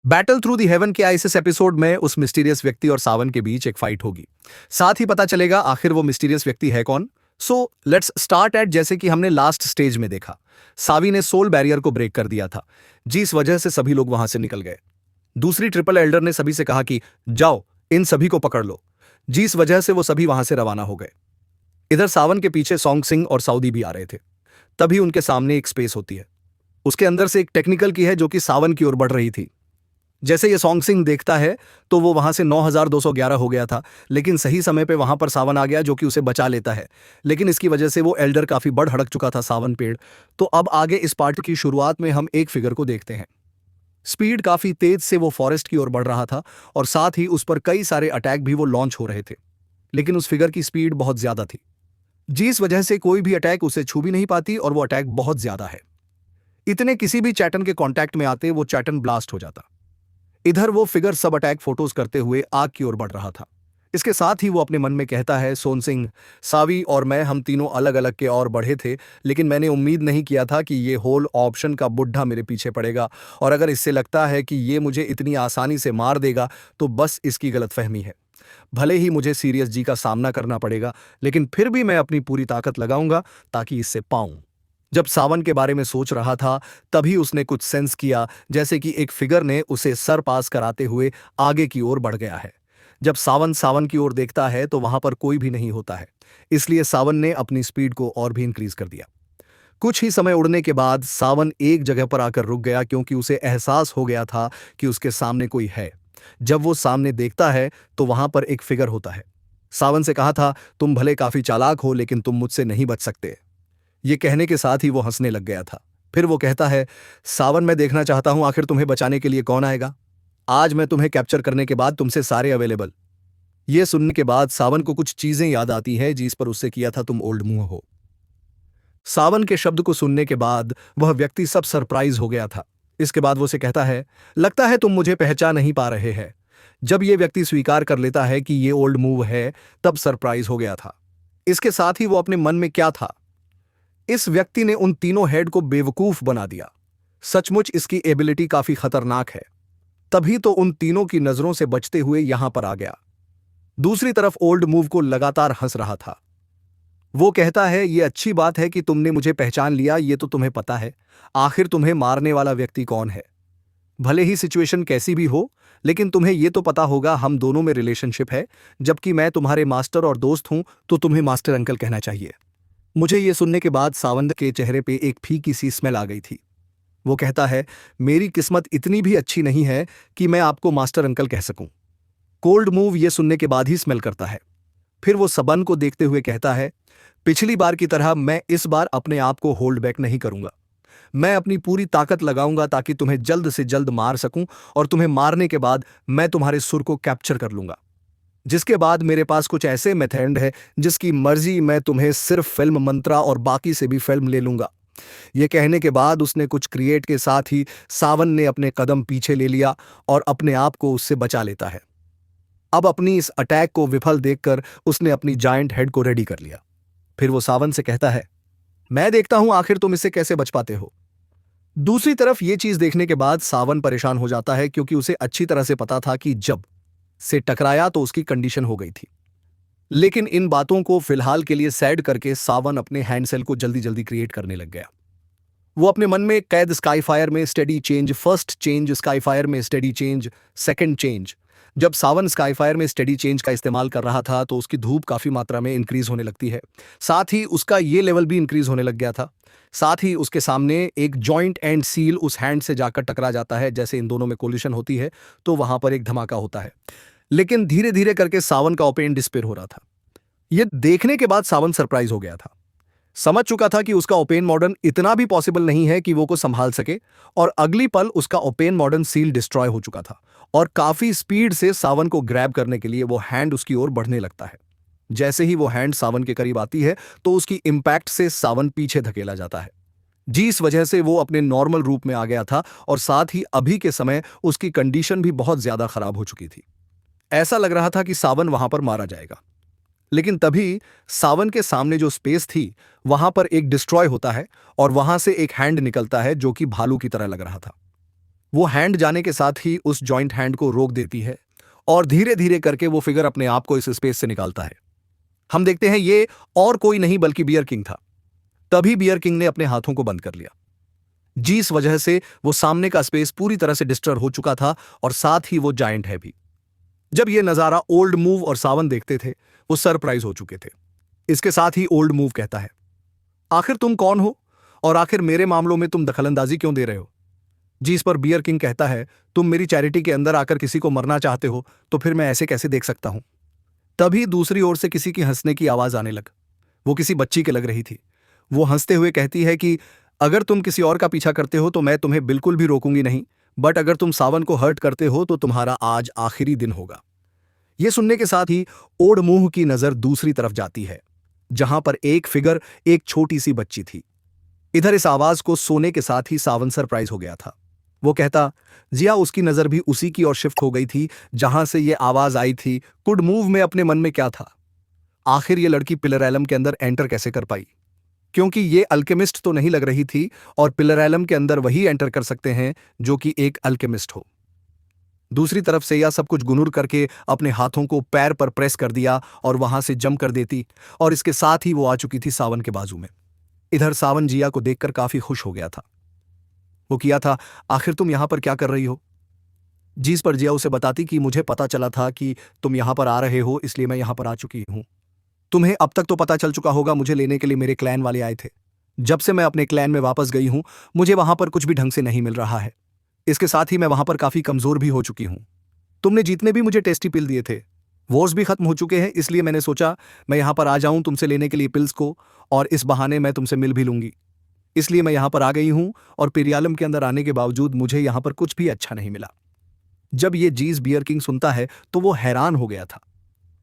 Battle through the haven के इस episode में उस मिस्टीरियस व्यक्ति और सावन के बीच एक फाइट होगी। साथ ही पता चलेगा आखिर वो मिस्टीरियस व्यक्ति है कौन। सो लेट्स स्टार्ट एट जैसे कि हमने लास्ट स्टेज में देखा। सावी ने सोल बैरियर को ब्रेक कर दिया था, जिस वजह से सभी लोग वहां से निकल गए। दूसरी ट्रिपल एल्डर ने सभी से कहा कि जाओ इन सभी को पकड़ लो, जिस वजह से वो सभी वहां से रवाना हो गए। इधर सावन के पीछे सॉन्ग सिंह और सऊदी भी आ रहे थे। तभी उनके सामने एक स्पेस होती है, उसके अंदर से एक टेक्निकल की है जो कि सावन की ओर बढ़ रही थी। जैसे ये सॉन्ग सिंह देखता है तो वो वहां से 9211 हो गया था, लेकिन सही समय पे वहां पर सावन आ गया जो कि उसे बचा लेता है। लेकिन इसकी वजह से वो एल्डर काफी बढ़ हड़क चुका था, सावन पेड़। तो अब आगे इस पार्ट की शुरुआत में हम एक फिगर को देखते हैं। स्पीड काफी तेज से वो फॉरेस्ट की ओर बढ़ रहा था और साथ ही उस पर कई सारे अटैक भी वो लॉन्च हो रहे थे। लेकिन उस फिगर की स्पीड बहुत ज्यादा थी, जिस वजह से कोई भी अटैक उसे छू भी नहीं पाती और वो अटैक बहुत ज्यादा है। इतने किसी भी चैटन के कांटेक्ट में आते वो चैटन ब्लास्ट हो जाता। इधर वो फिगर सब अटैक फोटोज करते हुए आग की ओर बढ़ रहा था। इसके साथ ही वो अपने मन में कहता है, सोन सिंह, सावी और मैं हम तीनों अलग अलग के और बढ़े थे, लेकिन मैंने उम्मीद नहीं किया था कि ये होल ऑप्शन का बुढ़ा मेरे पीछे पड़ेगा। और अगर इससे लगता है कि ये मुझे इतनी आसानी से मार देगा तो बस इसकी गलतफहमी है। भले ही मुझे सीरियस जी का सामना करना पड़ेगा, लेकिन फिर भी मैं अपनी पूरी ताकत लगाऊंगा ताकि इससे पाऊं। जब सावन के बारे में सोच रहा था तभी उसने कुछ सेंस किया, जैसे कि एक फिगर ने उसे सर पास कराते हुए आगे की ओर बढ़ गया है। जब सावन सावन की ओर देखता है तो वहां पर कोई भी नहीं होता है, इसलिए सावन ने अपनी स्पीड को और भी इंक्रीज कर दिया। कुछ ही समय उड़ने के बाद सावन एक जगह पर आकर रुक गया, क्योंकि उसे एहसास हो गया था कि उसके सामने कोई है। जब वो सामने देखता है तो वहां पर एक फिगर होता है। सावन से कहा था, तुम भले काफी चालाक हो लेकिन तुम मुझसे नहीं बच सकते। ये कहने के साथ ही वो हंसने लग गया था। फिर वो कहता है, सावन, मैं देखना चाहता हूं आखिर तुम्हें बचाने के लिए कौन आएगा। आज मैं तुम्हें कैप्चर करने के बाद तुमसे सारे अवेलेबल। ये सुनने के बाद सावन को कुछ चीजें याद आती है जिस पर उससे किया था तुम ओल्ड मुंह हो। सावन के शब्द को सुनने के बाद वह व्यक्ति सब सरप्राइज हो गया था। इसके बाद वो उसे कहता है, लगता है तुम मुझे पहचान नहीं पा रहे हैं। जब ये व्यक्ति स्वीकार कर लेता है कि ये ओल्ड मूव है तब सरप्राइज हो गया था। इसके साथ ही वो अपने मन में क्या था, इस व्यक्ति ने उन तीनों हेड को बेवकूफ बना दिया। सचमुच इसकी एबिलिटी काफी खतरनाक है। तभी तो उन तीनों की नजरों से बचते हुए यहां पर आ गया। दूसरी तरफ ओल्ड मूव को लगातार हंस रहा था। वो कहता है, ये अच्छी बात है कि तुमने मुझे पहचान लिया, ये तो तुम्हें पता है आखिर तुम्हें मारने वाला व्यक्ति कौन है। भले ही सिचुएशन कैसी भी हो, लेकिन तुम्हें ये तो पता होगा हम दोनों में रिलेशनशिप है। जबकि मैं तुम्हारे मास्टर और दोस्त हूं तो तुम्हें मास्टर अंकल कहना चाहिए। मुझे ये सुनने के बाद सावंत के चेहरे पे एक फीकी सी स्मेल आ गई थी। वो कहता है, मेरी किस्मत इतनी भी अच्छी नहीं है कि मैं आपको मास्टर अंकल कह सकूं। कोल्ड मूव ये सुनने के बाद ही स्मेल करता है। फिर वो सबन को देखते हुए कहता है, पिछली बार की तरह मैं इस बार अपने आप को होल्ड बैक नहीं करूंगा। मैं अपनी पूरी ताकत लगाऊंगा ताकि तुम्हें जल्द से जल्द मार सकूं, और तुम्हें मारने के बाद मैं तुम्हारे सुर को कैप्चर कर लूंगा। जिसके बाद मेरे पास कुछ ऐसे मेथड है जिसकी मर्जी मैं तुम्हें सिर्फ फिल्म मंत्रा और बाकी से भी फिल्म ले लूंगा। यह कहने के बाद उसने कुछ क्रिएट के साथ ही सावन ने अपने कदम पीछे ले लिया और अपने आप को उससे बचा लेता है। अब अपनी इस अटैक को विफल देखकर उसने अपनी जायंट हेड को रेडी कर लिया। फिर वो सावन से कहता है, मैं देखता हूं आखिर तुम इससे कैसे बच पाते हो। दूसरी तरफ ये चीज देखने के बाद सावन परेशान हो जाता है, क्योंकि उसे अच्छी तरह से पता था कि जब से टकराया तो उसकी कंडीशन हो गई थी। लेकिन इन बातों को फिलहाल के लिए सैड करके सावन अपने हैंडसेल को जल्दी जल्दी क्रिएट करने लग गया। वो अपने मन में कैद स्काईफायर में स्टेडी चेंज, फर्स्ट चेंज स्काईफायर में स्टेडी चेंज, सेकंड चेंज। जब सावन स्काईफायर में स्टेडी चेंज का इस्तेमाल कर रहा था तो उसकी धूप काफी मात्रा में इंक्रीज होने लगती है। साथ ही उसका ये लेवल भी इंक्रीज होने लग गया था। साथ ही उसके सामने एक जॉइंट एंड सील उस हैंड से जाकर टकरा जाता है। जैसे इन दोनों में कोलिशन होती है तो वहां पर एक धमाका होता है। लेकिन धीरे धीरे करके सावन का ओपेन डिस्पेयर हो रहा था। यह देखने के बाद सावन सरप्राइज हो गया था। समझ चुका था कि उसका ओपेन मॉडर्न इतना भी पॉसिबल नहीं है कि वो को संभाल सके, और अगली पल उसका ओपेन मॉडर्न सील डिस्ट्रॉय हो चुका था और काफी स्पीड से सावन को ग्रैब करने के लिए वो हैंड उसकी ओर बढ़ने लगता है। जैसे ही वो हैंड सावन के करीब आती है तो उसकी इंपैक्ट से सावन पीछे धकेला जाता है, जिस वजह से वो अपने नॉर्मल रूप में आ गया था। और साथ ही अभी के समय उसकी कंडीशन भी बहुत ज्यादा खराब हो चुकी थी। ऐसा लग रहा था कि सावन वहां पर मारा जाएगा। लेकिन तभी सावन के सामने जो स्पेस थी वहां पर एक डिस्ट्रॉय होता है और वहां से एक हैंड निकलता है जो कि भालू की तरह लग रहा था। वो हैंड जाने के साथ ही उस जॉइंट हैंड को रोक देती है और धीरे धीरे करके वो फिगर अपने आप को इस स्पेस से निकालता है। हम देखते हैं ये और कोई नहीं बल्कि बियर किंग था। तभी बियर किंग ने अपने हाथों को बंद कर लिया। जिस वजह से वो सामने का स्पेस पूरी तरह से डिस्टर्ब हो चुका था और साथ ही वो जायंट है भी। जब ये नजारा ओल्ड मूव और सावन देखते थे, वो सरप्राइज हो चुके थे। इसके साथ ही ओल्ड मूव कहता है, आखिर तुम कौन हो और आखिर मेरे मामलों में तुम दखलंदाजी क्यों दे रहे हो? जिस पर बियर किंग कहता है, तुम मेरी चैरिटी के अंदर आकर किसी को मरना चाहते हो तो फिर मैं ऐसे कैसे देख सकता हूं? तभी दूसरी ओर से किसी की हंसने की आवाज आने लग। वो किसी बच्ची की लग रही थी। वो हंसते हुए कहती है कि अगर तुम किसी और का पीछा करते हो तो मैं तुम्हें बिल्कुल भी रोकूंगी नहीं, बट अगर तुम सावन को हर्ट करते हो तो तुम्हारा आज आखिरी दिन होगा। यह सुनने के साथ ही ओड मुंह की नजर दूसरी तरफ जाती है, जहां पर एक फिगर एक छोटी सी बच्ची थी। इधर इस आवाज को सोने के साथ ही सावन सरप्राइज हो गया था। वो कहता, जिया उसकी नजर भी उसी की ओर शिफ्ट हो गई थी जहां से ये आवाज आई थी। कुड मूव में अपने मन में क्या था, आखिर ये लड़की पिलर एलम के अंदर एंटर कैसे कर पाई? क्योंकि ये अल्केमिस्ट तो नहीं लग रही थी और पिलर एलम के अंदर वही एंटर कर सकते हैं जो कि एक अल्केमिस्ट हो। दूसरी तरफ से यह सब कुछ गुनूर करके अपने हाथों को पैर पर प्रेस कर दिया और वहां से जंप कर देती और इसके साथ ही वो आ चुकी थी सावन के बाजू में। इधर सावन जिया को देखकर काफी खुश हो गया था। वो किया था, आखिर तुम यहां पर क्या कर रही हो? जिस पर जिया उसे बताती कि मुझे पता चला था कि तुम यहां पर आ रहे हो, इसलिए मैं यहां पर आ चुकी हूं। तुम्हें अब तक तो पता चल चुका होगा, मुझे लेने के लिए मेरे क्लैन वाले आए थे। जब से मैं अपने क्लैन में वापस गई हूं, मुझे वहां पर कुछ भी ढंग से नहीं मिल रहा है। इसके साथ ही मैं वहां पर काफी कमजोर भी हो चुकी हूं। तुमने जितने भी मुझे टेस्टी पिल दिए थे, वॉर्स भी खत्म हो चुके हैं, इसलिए मैंने सोचा मैं यहां पर आ जाऊं तुमसे लेने के लिए पिल्स को, और इस बहाने मैं तुमसे मिल भी लूंगी। इसलिए मैं यहां पर आ गई हूं और पिरियालम के अंदर आने के बावजूद मुझे यहां पर कुछ भी अच्छा नहीं मिला। जब ये चीज बियर किंग सुनता है तो वो हैरान हो गया था।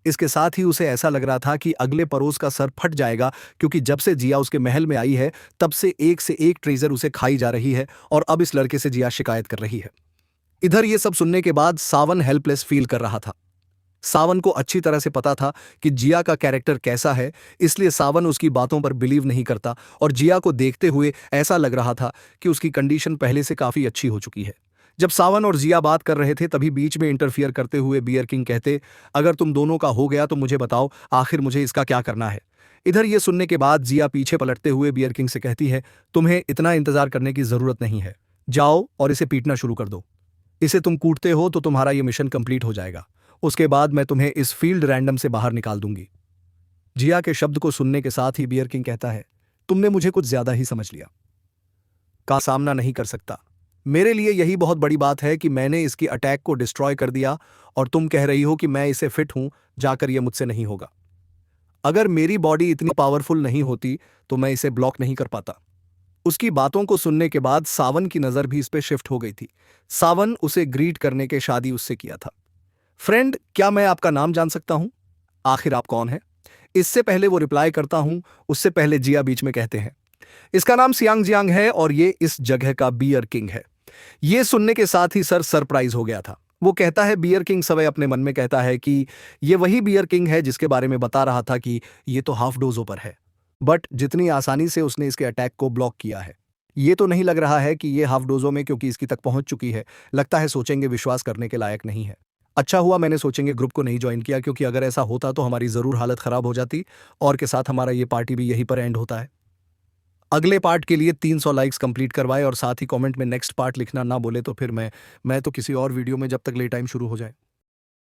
इसके साथ ही उसे ऐसा लग रहा था कि अगले पड़ोस का सर फट जाएगा, क्योंकि जब से जिया उसके महल में आई है तब से एक ट्रेजर उसे खाई जा रही है और अब इस लड़के से जिया शिकायत कर रही है। इधर ये सब सुनने के बाद सावन हेल्पलेस फील कर रहा था। सावन को अच्छी तरह से पता था कि जिया का कैरेक्टर कैसा है, इसलिए सावन उसकी बातों पर बिलीव नहीं करता और जिया को देखते हुए ऐसा लग रहा था कि उसकी कंडीशन पहले से काफी अच्छी हो चुकी है। जब सावन और जिया बात कर रहे थे तभी बीच में इंटरफियर करते हुए बियर किंग कहते, अगर तुम दोनों का हो गया तो मुझे बताओ, आखिर मुझे इसका क्या करना है? इधर ये सुनने के बाद जिया पीछे पलटते हुए बियर किंग से कहती है, तुम्हें इतना इंतजार करने की जरूरत नहीं है। जाओ और इसे पीटना शुरू कर दो। इसे तुम कूटते हो तो तुम्हारा ये मिशन कंप्लीट हो जाएगा। उसके बाद मैं तुम्हें इस फील्ड रैंडम से बाहर निकाल दूंगी। जिया के शब्द को सुनने के साथ ही बियर किंग कहता है, तुमने मुझे कुछ ज्यादा ही समझ लिया। का सामना नहीं कर सकता। मेरे लिए यही बहुत बड़ी बात है कि मैंने इसकी अटैक को डिस्ट्रॉय कर दिया और तुम कह रही हो कि मैं इसे फिट हूं, जाकर यह मुझसे नहीं होगा। अगर मेरी बॉडी इतनी पावरफुल नहीं होती तो मैं इसे ब्लॉक नहीं कर पाता। उसकी बातों को सुनने के बाद सावन की नजर भी इस पे शिफ्ट हो गई थी। सावन उसे ग्रीट करने के शादी उससे किया था। फ्रेंड, क्या मैं आपका नाम जान सकता हूं? आखिर आप कौन हैं? इससे पहले वो रिप्लाई करता हूं, उससे पहले जिया बीच में कहते हैं, इसका नाम सियांग जियांग है और ये इस जगह का बियर किंग है। ये सुनने के साथ ही सर सरप्राइज हो गया था। वो कहता है, बियर किंग सवय अपने मन में कहता है कि ये वही बियर किंग है जिसके बारे में बता रहा था कि ये तो हाफ डोजों पर है, बट जितनी आसानी से उसने इसके अटैक को ब्लॉक किया है, ये तो नहीं लग रहा है कि ये हाफ डोजों में, क्योंकि इसकी तक पहुंच चुकी है। लगता है सोचेंगे विश्वास करने के लायक नहीं है। अच्छा हुआ मैंने सोचेंगे ग्रुप को नहीं ज्वाइन किया, क्योंकि अगर ऐसा होता तो हमारी जरूर हालत खराब हो जाती और के साथ हमारा ये पार्टी भी यहीं पर एंड होता है। अगले पार्ट के लिए 300 लाइक्स कंप्लीट करवाए और साथ ही कमेंट में नेक्स्ट पार्ट लिखना ना बोले तो फिर मैं तो किसी और वीडियो में जब तक ले टाइम शुरू हो जाए।